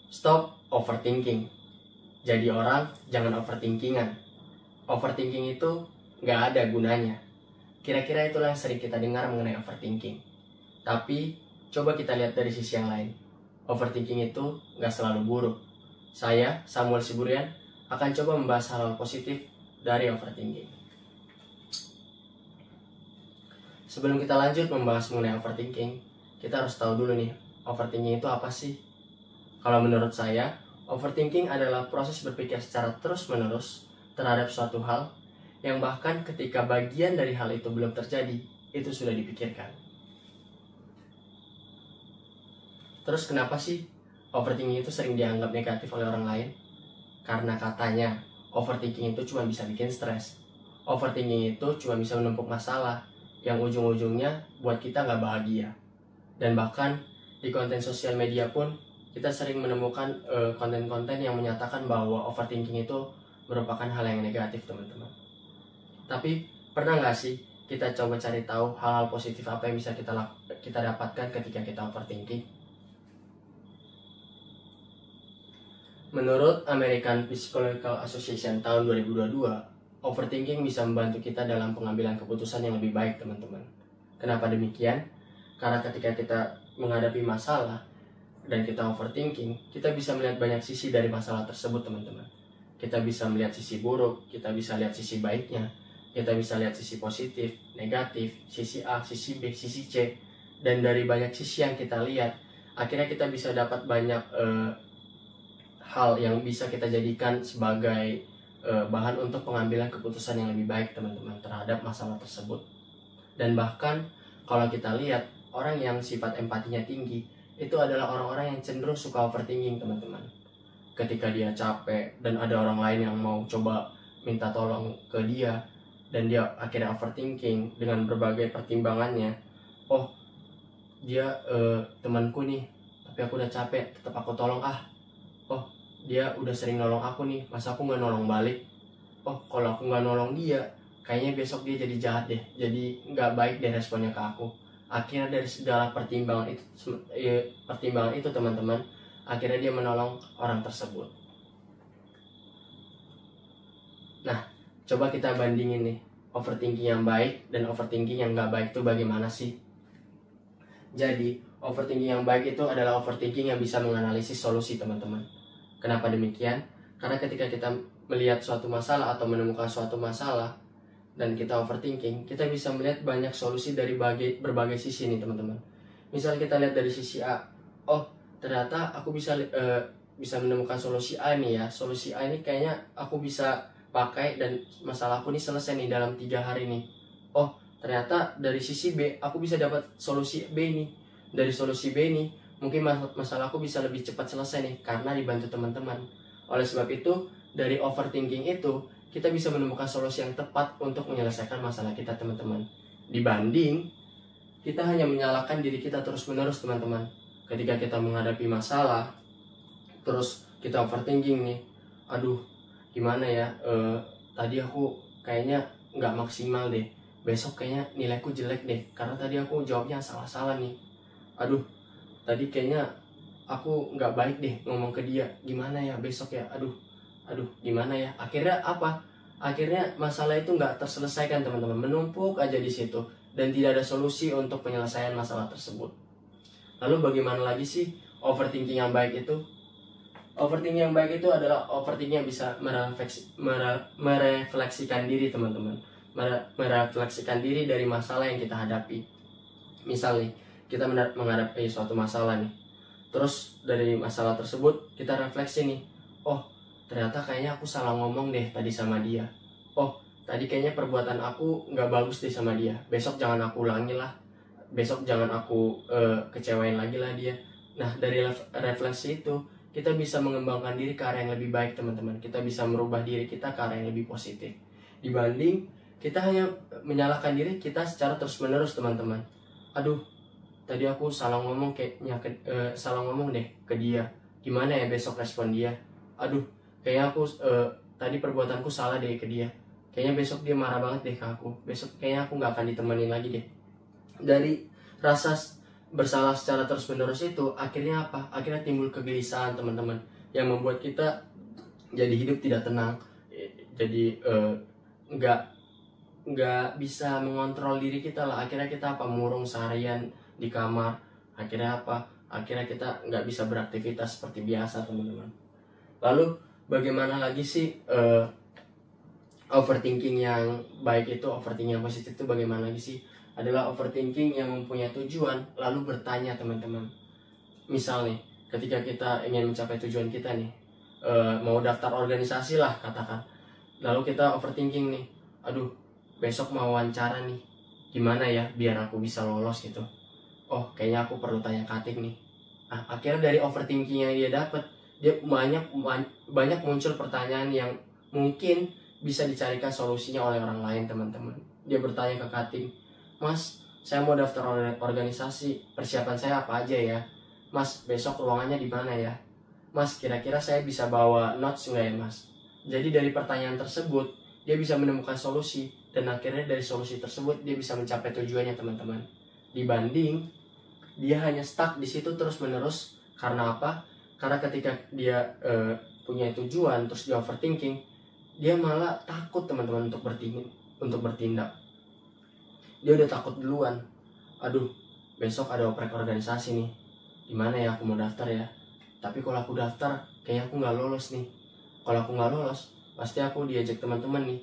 Stop overthinking. Jadi orang jangan overthinkingan. Overthinking itu nggak ada gunanya. Kira-kira itulah yang sering kita dengar mengenai overthinking. Tapi coba kita lihat dari sisi yang lain. Overthinking itu nggak selalu buruk. Saya, Samuel Siburian, akan coba membahas hal-hal positif dari overthinking. Sebelum kita lanjut membahas mengenai overthinking, kita harus tahu dulu nih, overthinking itu apa sih? Kalau menurut saya, overthinking adalah proses berpikir secara terus-menerus terhadap suatu hal yang bahkan ketika bagian dari hal itu belum terjadi, itu sudah dipikirkan. Terus kenapa sih overthinking itu sering dianggap negatif oleh orang lain? Karena katanya overthinking itu cuma bisa bikin stres. Overthinking itu cuma bisa menumpuk masalah yang ujung-ujungnya buat kita nggak bahagia. Dan bahkan di konten sosial media pun kita sering menemukan konten-konten yang menyatakan bahwa overthinking itu merupakan hal yang negatif, teman-teman. Tapi pernah nggak sih kita coba cari tahu hal-hal positif apa yang bisa kita dapatkan ketika kita overthinking? Menurut American Psychological Association tahun 2022, overthinking bisa membantu kita dalam pengambilan keputusan yang lebih baik, teman-teman. Kenapa demikian? Karena ketika kita menghadapi masalah dan kita overthinking, kita bisa melihat banyak sisi dari masalah tersebut, teman-teman. Kita bisa melihat sisi buruk, kita bisa lihat sisi baiknya, kita bisa lihat sisi positif, negatif, sisi A, sisi B, sisi C. Dan dari banyak sisi yang kita lihat, akhirnya kita bisa dapat banyak hal yang bisa kita jadikan sebagai bahan untuk pengambilan keputusan yang lebih baik, teman-teman, terhadap masalah tersebut. Dan bahkan kalau kita lihat orang yang sifat empatinya tinggi, itu adalah orang-orang yang cenderung suka overthinking, teman-teman. Ketika dia capek dan ada orang lain yang mau coba minta tolong ke dia, dan dia akhirnya overthinking dengan berbagai pertimbangannya. Oh, dia temanku nih, tapi aku udah capek, tetap aku tolong ah. Oh, dia udah sering nolong aku nih, masa aku nggak nolong balik? Oh, kalau aku nggak nolong dia, kayaknya besok dia jadi jahat deh, jadi nggak baik deh responnya ke aku. Akhirnya dari segala pertimbangan itu teman-teman, akhirnya dia menolong orang tersebut. Nah, coba kita bandingin nih, overthinking yang baik dan overthinking yang nggak baik itu bagaimana sih? Jadi, overthinking yang baik itu adalah overthinking yang bisa menganalisis solusi, teman-teman. Kenapa demikian? Karena ketika kita melihat suatu masalah atau menemukan suatu masalah dan kita overthinking, kita bisa melihat banyak solusi dari berbagai sisi nih, teman-teman. Misal kita lihat dari sisi A, oh ternyata aku bisa menemukan solusi A nih ya. Solusi A ini kayaknya aku bisa pakai dan masalahku ini selesai nih dalam 3 hari nih. Oh ternyata dari sisi B aku bisa dapat solusi B nih. Dari solusi B nih mungkin masalahku bisa lebih cepat selesai nih karena dibantu teman-teman. Oleh sebab itu, dari overthinking itu kita bisa menemukan solusi yang tepat untuk menyelesaikan masalah kita, teman-teman. Dibanding kita hanya menyalahkan diri kita terus-menerus, teman-teman. Ketika kita menghadapi masalah, terus kita overthinking nih, aduh gimana ya, tadi aku kayaknya nggak maksimal deh, besok kayaknya nilaiku jelek deh karena tadi aku jawabnya salah-salah nih. Aduh tadi kayaknya aku nggak baik deh ngomong ke dia, gimana ya besok ya, aduh gimana ya. Akhirnya apa? Akhirnya masalah itu nggak terselesaikan, teman-teman, menumpuk aja di situ dan tidak ada solusi untuk penyelesaian masalah tersebut. Lalu bagaimana lagi sih overthinking yang baik itu? Overthinking yang baik itu adalah overthinking yang bisa merefleksikan diri, teman-teman. Merefleksikan diri dari masalah yang kita hadapi. Misal nih, kita menghadapi suatu masalah nih, terus dari masalah tersebut kita refleksi nih, oh ternyata kayaknya aku salah ngomong deh tadi sama dia. Oh tadi kayaknya perbuatan aku nggak bagus deh sama dia, besok jangan aku ulangi lah, besok jangan aku kecewain lagi lah dia. Nah dari refleksi itu kita bisa mengembangkan diri ke arah yang lebih baik, teman-teman. Kita bisa merubah diri kita ke arah yang lebih positif dibanding kita hanya menyalahkan diri kita secara terus-menerus, teman-teman. Aduh tadi aku salah ngomong salah ngomong deh ke dia, gimana ya besok respon dia? Aduh kayaknya aku tadi perbuatanku salah deh ke dia, kayaknya besok dia marah banget deh ke aku, besok kayaknya aku nggak akan ditemenin lagi deh. Dari rasa bersalah secara terus-menerus itu akhirnya apa? Akhirnya timbul kegelisahan teman-teman, yang membuat kita jadi hidup tidak tenang, jadi nggak bisa mengontrol diri kita lah. Akhirnya kita apa? Murung seharian di kamar. Akhirnya apa? Akhirnya kita nggak bisa beraktivitas seperti biasa teman-teman. Lalu bagaimana lagi sih overthinking yang baik itu, overthinking yang positif itu bagaimana lagi sih? Adalah overthinking yang mempunyai tujuan lalu bertanya teman-teman. Misal nih, ketika kita ingin mencapai tujuan kita nih, mau daftar organisasi lah katakan, lalu kita overthinking nih, aduh besok mau wawancara nih, gimana ya biar aku bisa lolos gitu. Oh kayaknya aku perlu tanya Katik nih. Nah, akhirnya dari overthinking yang dia dapat, dia banyak muncul pertanyaan yang mungkin bisa dicarikan solusinya oleh orang lain teman-teman. Dia bertanya ke Katik, Mas, saya mau daftar organisasi, persiapan saya apa aja ya? Mas, besok ruangannya di mana ya? Mas, kira-kira saya bisa bawa notes nggak ya Mas? Jadi dari pertanyaan tersebut, dia bisa menemukan solusi, dan akhirnya dari solusi tersebut dia bisa mencapai tujuannya teman-teman. Dibanding dia hanya stuck di situ terus-menerus. Karena apa? Karena ketika dia punya tujuan terus dia overthinking, dia malah takut teman-teman untuk bertindak. Dia udah takut duluan. Aduh, besok ada oprek organisasi nih. Gimana ya aku mau daftar ya? Tapi kalau aku daftar, kayaknya aku nggak lolos nih. Kalau aku nggak lolos, pasti aku diajak teman-teman nih.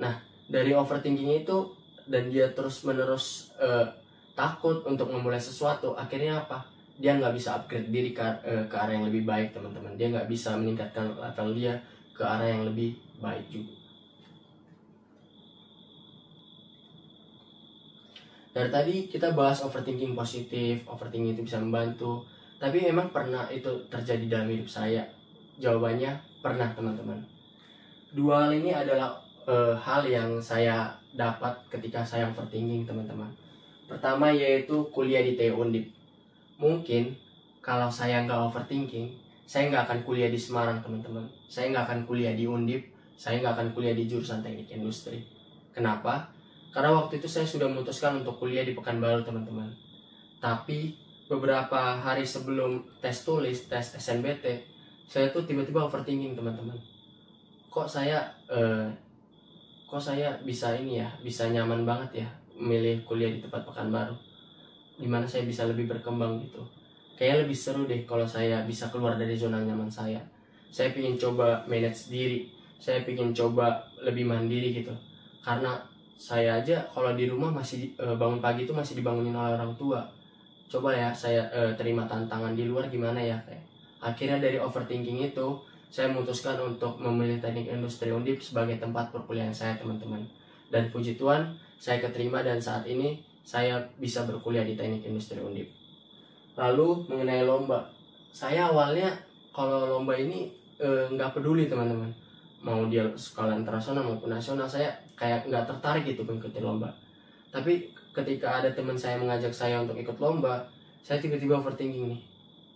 Nah, dari overthinking itu dan dia terus-menerus takut untuk memulai sesuatu, akhirnya apa? Dia nggak bisa upgrade diri ke arah yang lebih baik teman-teman. Dia nggak bisa meningkatkan level dia ke arah yang lebih baik juga. Dari tadi kita bahas overthinking positif, overthinking itu bisa membantu. Tapi memang pernah itu terjadi dalam hidup saya? Jawabannya pernah teman-teman. Dua hal ini adalah hal yang saya dapat ketika saya overthinking teman-teman. Pertama yaitu kuliah di TU Undip. Mungkin kalau saya nggak overthinking, saya nggak akan kuliah di Semarang teman-teman. Saya nggak akan kuliah di Undip, saya nggak akan kuliah di jurusan teknik industri. Kenapa? Karena waktu itu saya sudah memutuskan untuk kuliah di Pekanbaru teman-teman. Tapi beberapa hari sebelum tes tulis, tes SNBT, saya tuh tiba-tiba overthinking teman-teman. Kok saya bisa ini ya, bisa nyaman banget ya memilih kuliah di tempat Pekanbaru, dimana saya bisa lebih berkembang gitu. Kayaknya lebih seru deh kalau saya bisa keluar dari zona nyaman saya. Saya ingin coba manage diri, saya ingin coba lebih mandiri gitu. Karena saya aja kalau di rumah masih bangun pagi itu masih dibangunin oleh orang tua. Coba ya saya terima tantangan di luar gimana ya kayak. Akhirnya dari overthinking itu saya memutuskan untuk memilih teknik industri Undip sebagai tempat perkuliahan saya teman-teman. Dan puji Tuhan saya keterima dan saat ini saya bisa berkuliah di teknik industri Undip. Lalu mengenai lomba, saya awalnya kalau lomba ini nggak peduli teman-teman. Mau dia skala internasional maupun nasional, saya kayak nggak tertarik gitu mengikuti lomba. Tapi ketika ada teman saya mengajak saya untuk ikut lomba, saya tiba-tiba overthinking nih.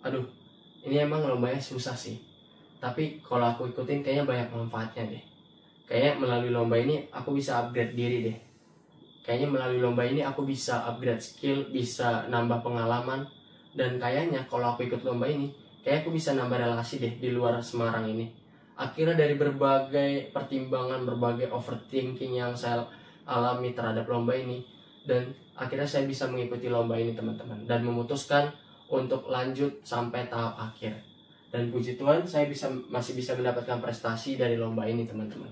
Aduh, ini emang lombanya susah sih. Tapi kalau aku ikutin kayaknya banyak manfaatnya deh. Kayaknya melalui lomba ini aku bisa upgrade diri deh. Kayaknya melalui lomba ini aku bisa upgrade skill, bisa nambah pengalaman. Dan kayaknya kalau aku ikut lomba ini, kayak aku bisa nambah relasi deh di luar Semarang ini. Akhirnya dari berbagai pertimbangan, berbagai overthinking yang saya alami terhadap lomba ini, dan akhirnya saya bisa mengikuti lomba ini teman-teman, dan memutuskan untuk lanjut sampai tahap akhir. Dan puji Tuhan saya masih bisa mendapatkan prestasi dari lomba ini teman-teman.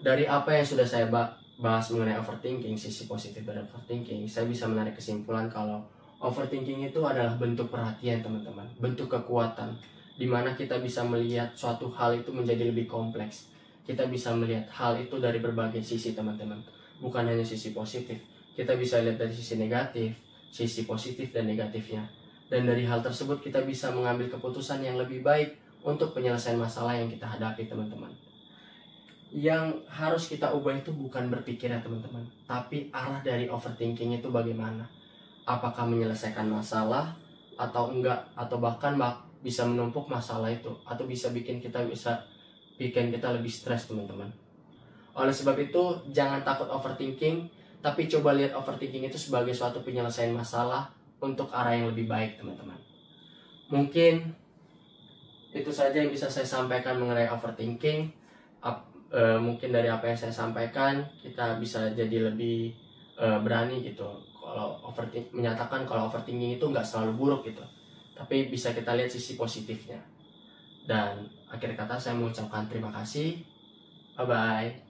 Dari apa yang sudah saya bahas mengenai overthinking, sisi positif dari overthinking, saya bisa menarik kesimpulan kalau overthinking itu adalah bentuk perhatian teman-teman, bentuk kekuatan, dimana kita bisa melihat suatu hal itu menjadi lebih kompleks. Kita bisa melihat hal itu dari berbagai sisi teman-teman, bukan hanya sisi positif. Kita bisa lihat dari sisi negatif, sisi positif dan negatifnya. Dan dari hal tersebut kita bisa mengambil keputusan yang lebih baik untuk penyelesaian masalah yang kita hadapi teman-teman. Yang harus kita ubah itu bukan berpikir ya teman-teman, tapi arah dari overthinking itu bagaimana. Apakah menyelesaikan masalah atau enggak, atau bahkan bisa menumpuk masalah itu, atau bisa bikin kita lebih stres teman-teman. Oleh sebab itu jangan takut overthinking, Tapi coba lihat overthinking itu sebagai suatu penyelesaian masalah untuk arah yang lebih baik, teman-teman. Mungkin itu saja yang bisa saya sampaikan mengenai overthinking. Mungkin dari apa yang saya sampaikan kita bisa jadi lebih berani gitu. Kalau menyatakan kalau overthinking itu nggak selalu buruk gitu, tapi bisa kita lihat sisi positifnya. Dan akhir kata saya mengucapkan terima kasih. Bye bye.